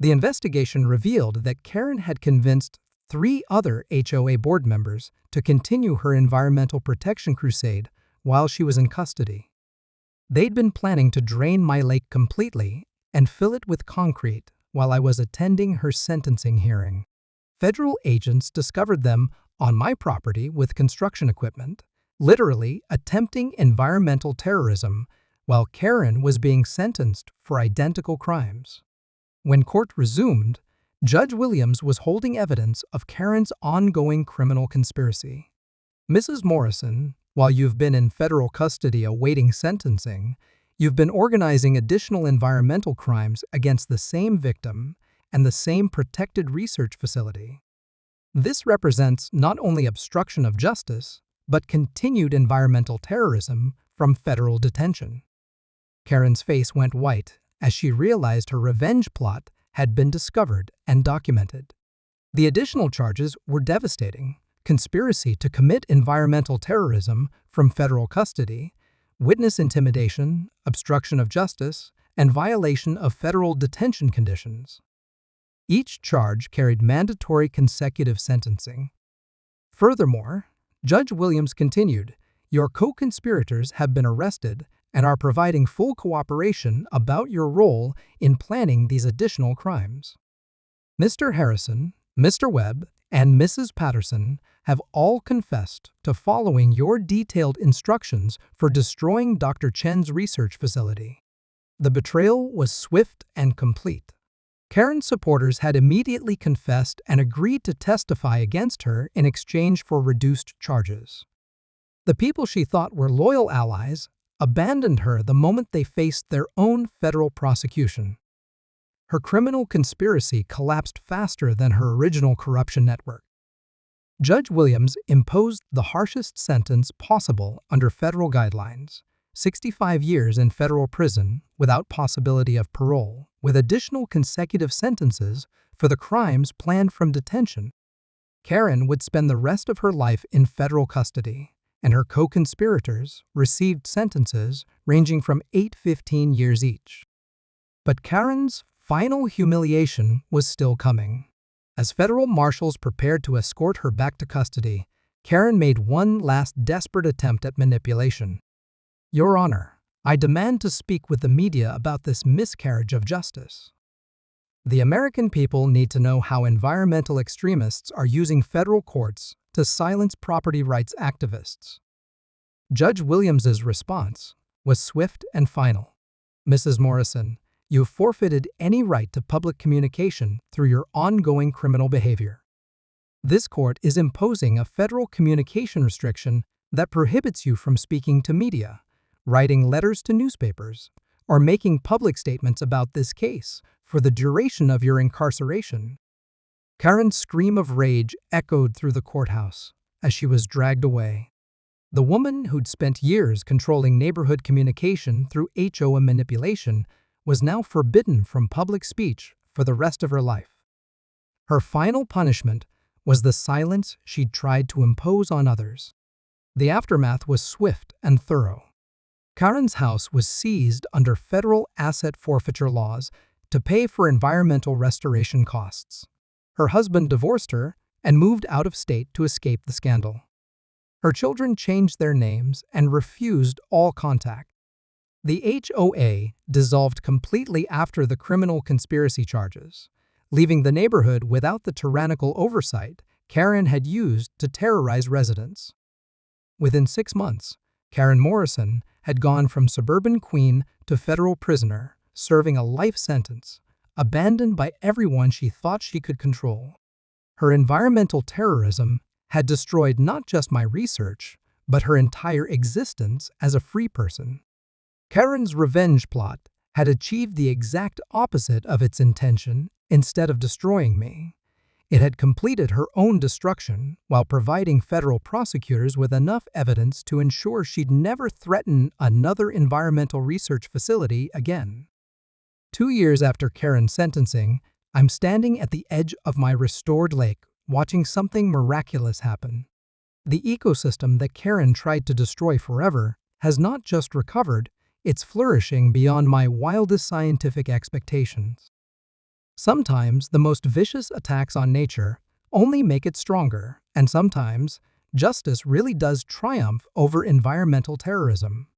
The investigation revealed that Karen had convinced 3 other HOA board members to continue her environmental protection crusade while she was in custody. They'd been planning to drain my lake completely and fill it with concrete while I was attending her sentencing hearing. Federal agents discovered them on my property with construction equipment, literally attempting environmental terrorism while Karen was being sentenced for identical crimes. When court resumed, Judge Williams was holding evidence of Karen's ongoing criminal conspiracy. Mrs. Morrison, while you've been in federal custody awaiting sentencing, you've been organizing additional environmental crimes against the same victim and the same protected research facility. This represents not only obstruction of justice, but continued environmental terrorism from federal detention. Karen's face went white as she realized her revenge plot had been discovered and documented. The additional charges were devastating: conspiracy to commit environmental terrorism from federal custody, witness intimidation, obstruction of justice, and violation of federal detention conditions. Each charge carried mandatory consecutive sentencing. Furthermore, Judge Williams continued, "Your co-conspirators have been arrested and are providing full cooperation about your role in planning these additional crimes. Mr. Harrison, Mr. Webb, and Mrs. Patterson have all confessed to following your detailed instructions for destroying Dr. Chen's research facility." The betrayal was swift and complete. Karen's supporters had immediately confessed and agreed to testify against her in exchange for reduced charges. The people she thought were loyal allies abandoned her the moment they faced their own federal prosecution. Her criminal conspiracy collapsed faster than her original corruption network. Judge Williams imposed the harshest sentence possible under federal guidelines: 65 years in federal prison without possibility of parole, with additional consecutive sentences for the crimes planned from detention. Karen would spend the rest of her life in federal custody, and her co-conspirators received sentences ranging from 8 to 15 years each. But Karen's final humiliation was still coming. As federal marshals prepared to escort her back to custody, Karen made one last desperate attempt at manipulation. "Your Honor, I demand to speak with the media about this miscarriage of justice. The American people need to know how environmental extremists are using federal courts to silence property rights activists." Judge Williams's response was swift and final. "Mrs. Morrison, you've forfeited any right to public communication through your ongoing criminal behavior. This court is imposing a federal communication restriction that prohibits you from speaking to media, writing letters to newspapers, or making public statements about this case for the duration of your incarceration." Karen's scream of rage echoed through the courthouse as she was dragged away. The woman who'd spent years controlling neighborhood communication through HOA manipulation was now forbidden from public speech for the rest of her life. Her final punishment was the silence she'd tried to impose on others. The aftermath was swift and thorough. Karen's house was seized under federal asset forfeiture laws to pay for environmental restoration costs. Her husband divorced her and moved out of state to escape the scandal. Her children changed their names and refused all contact. The HOA dissolved completely after the criminal conspiracy charges, leaving the neighborhood without the tyrannical oversight Karen had used to terrorize residents. Within 6 months, Karen Morrison had gone from suburban queen to federal prisoner, serving a life sentence, abandoned by everyone she thought she could control. Her environmental terrorism had destroyed not just my research, but her entire existence as a free person. Karen's revenge plot had achieved the exact opposite of its intention. Instead of destroying me, it had completed her own destruction while providing federal prosecutors with enough evidence to ensure she'd never threaten another environmental research facility again. 2 years after Karen's sentencing, I'm standing at the edge of my restored lake, watching something miraculous happen. The ecosystem that Karen tried to destroy forever has not just recovered, it's flourishing beyond my wildest scientific expectations. Sometimes the most vicious attacks on nature only make it stronger, and sometimes justice really does triumph over environmental terrorism.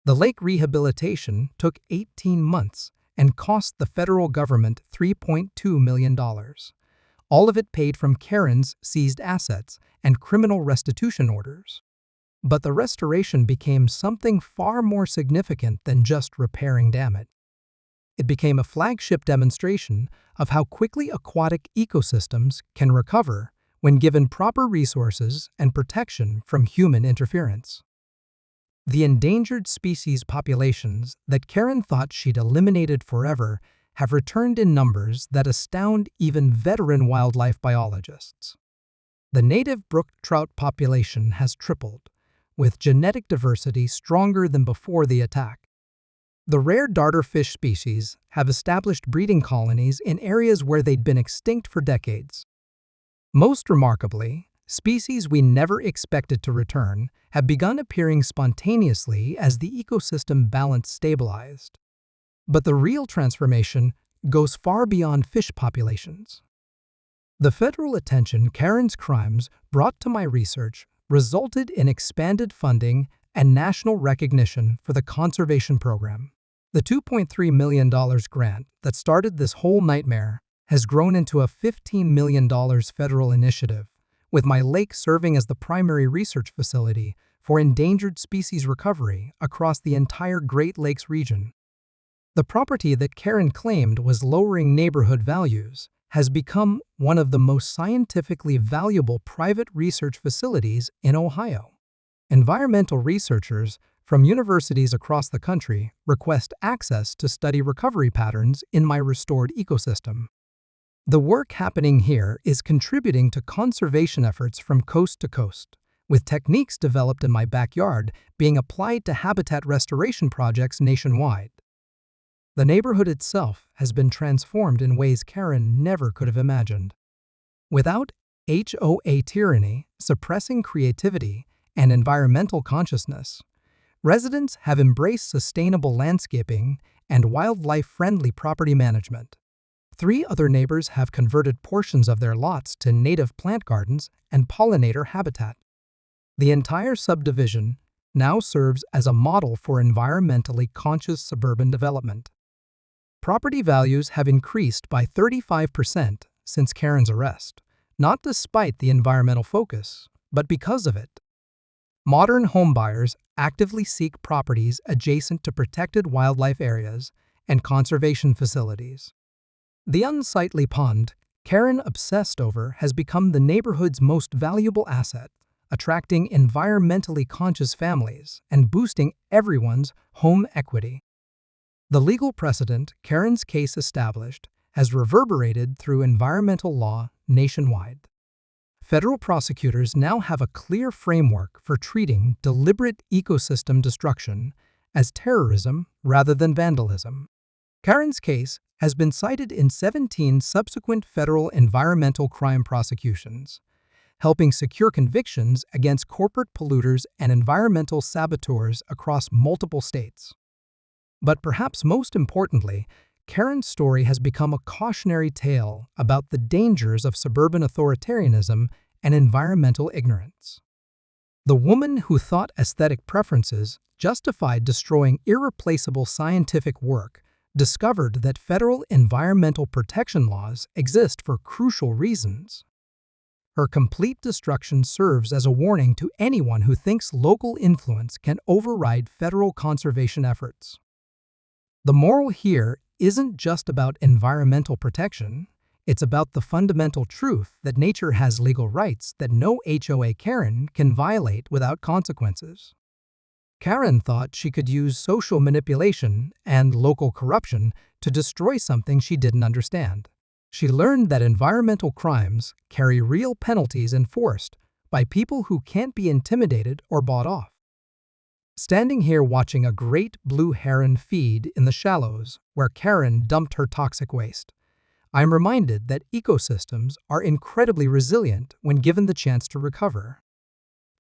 The lake rehabilitation took 18 months and cost the federal government $3.2 million. All of it paid from Karen's seized assets and criminal restitution orders. But the restoration became something far more significant than just repairing damage. It became a flagship demonstration of how quickly aquatic ecosystems can recover when given proper resources and protection from human interference. The endangered species populations that Karen thought she'd eliminated forever have returned in numbers that astound even veteran wildlife biologists. The native brook trout population has tripled, with genetic diversity stronger than before the attack. The rare darterfish species have established breeding colonies in areas where they'd been extinct for decades. Most remarkably, species we never expected to return have begun appearing spontaneously as the ecosystem balance stabilized. But the real transformation goes far beyond fish populations. The federal attention Karen's crimes brought to my research resulted in expanded funding and national recognition for the conservation program. The $2.3 million grant that started this whole nightmare has grown into a $15 million federal initiative, with my lake serving as the primary research facility for endangered species recovery across the entire Great Lakes region. The property that Karen claimed was lowering neighborhood values has become one of the most scientifically valuable private research facilities in Ohio. Environmental researchers from universities across the country request access to study recovery patterns in my restored ecosystem. The work happening here is contributing to conservation efforts from coast to coast, with techniques developed in my backyard being applied to habitat restoration projects nationwide. The neighborhood itself has been transformed in ways Karen never could have imagined. Without HOA tyranny suppressing creativity and environmental consciousness, residents have embraced sustainable landscaping and wildlife-friendly property management. 3 other neighbors have converted portions of their lots to native plant gardens and pollinator habitat. The entire subdivision now serves as a model for environmentally conscious suburban development. Property values have increased by 35% since Karen's arrest, not despite the environmental focus, but because of it. Modern homebuyers actively seek properties adjacent to protected wildlife areas and conservation facilities. The unsightly pond Karen obsessed over has become the neighborhood's most valuable asset, attracting environmentally conscious families and boosting everyone's home equity. The legal precedent Karen's case established has reverberated through environmental law nationwide. Federal prosecutors now have a clear framework for treating deliberate ecosystem destruction as terrorism rather than vandalism. Karen's case has been cited in 17 subsequent federal environmental crime prosecutions, helping secure convictions against corporate polluters and environmental saboteurs across multiple states. But perhaps most importantly, Karen's story has become a cautionary tale about the dangers of suburban authoritarianism and environmental ignorance. The woman who thought aesthetic preferences justified destroying irreplaceable scientific work discovered that federal environmental protection laws exist for crucial reasons. Her complete destruction serves as a warning to anyone who thinks local influence can override federal conservation efforts. The moral here isn't just about environmental protection, It's about the fundamental truth that nature has legal rights that no HOA Karen can violate without consequences. Karen thought she could use social manipulation and local corruption to destroy something she didn't understand. She learned that environmental crimes carry real penalties enforced by people who can't be intimidated or bought off. Standing here watching a great blue heron feed in the shallows where Karen dumped her toxic waste, I'm reminded that ecosystems are incredibly resilient when given the chance to recover.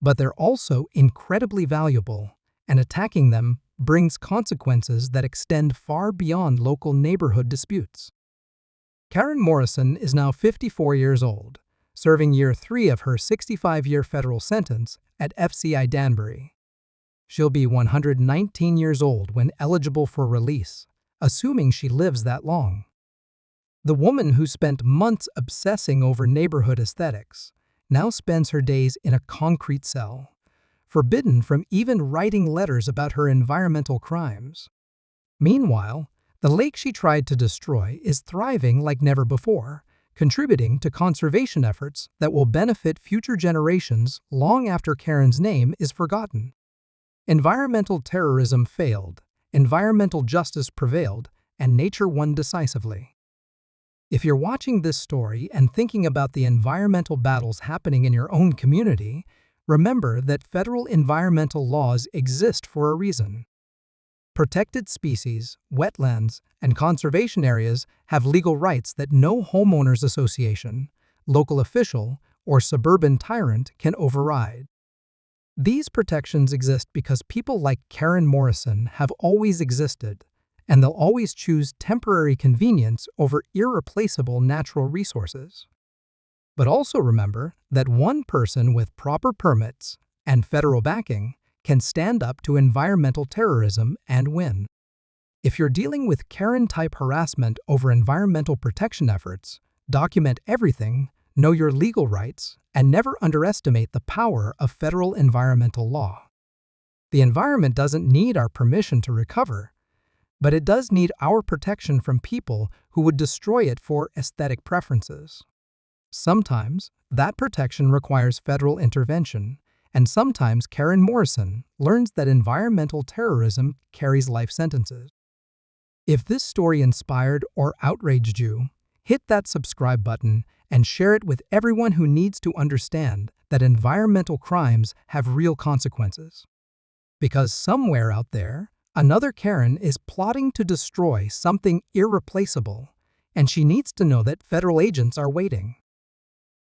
But they're also incredibly valuable, and attacking them brings consequences that extend far beyond local neighborhood disputes. Karen Morrison is now 54 years old, serving year 3 of her 65-year federal sentence at FCI Danbury. She'll be 119 years old when eligible for release, assuming she lives that long. The woman who spent months obsessing over neighborhood aesthetics now spends her days in a concrete cell, forbidden from even writing letters about her environmental crimes. Meanwhile, the lake she tried to destroy is thriving like never before, contributing to conservation efforts that will benefit future generations long after Karen's name is forgotten. Environmental terrorism failed, environmental justice prevailed, and nature won decisively. If you're watching this story and thinking about the environmental battles happening in your own community, remember that federal environmental laws exist for a reason. Protected species, wetlands, and conservation areas have legal rights that no homeowners association, local official, or suburban tyrant can override. These protections exist because people like Karen Morrison have always existed, and they'll always choose temporary convenience over irreplaceable natural resources. But also remember that one person with proper permits and federal backing can stand up to environmental terrorism and win. If you're dealing with Karen-type harassment over environmental protection efforts, document everything, know your legal rights, and never underestimate the power of federal environmental law. The environment doesn't need our permission to recover, but it does need our protection from people who would destroy it for aesthetic preferences. Sometimes, that protection requires federal intervention, and sometimes Karen Morrison learns that environmental terrorism carries life sentences. If this story inspired or outraged you, hit that subscribe button and share it with everyone who needs to understand that environmental crimes have real consequences. Because somewhere out there, another Karen is plotting to destroy something irreplaceable, and she needs to know that federal agents are waiting.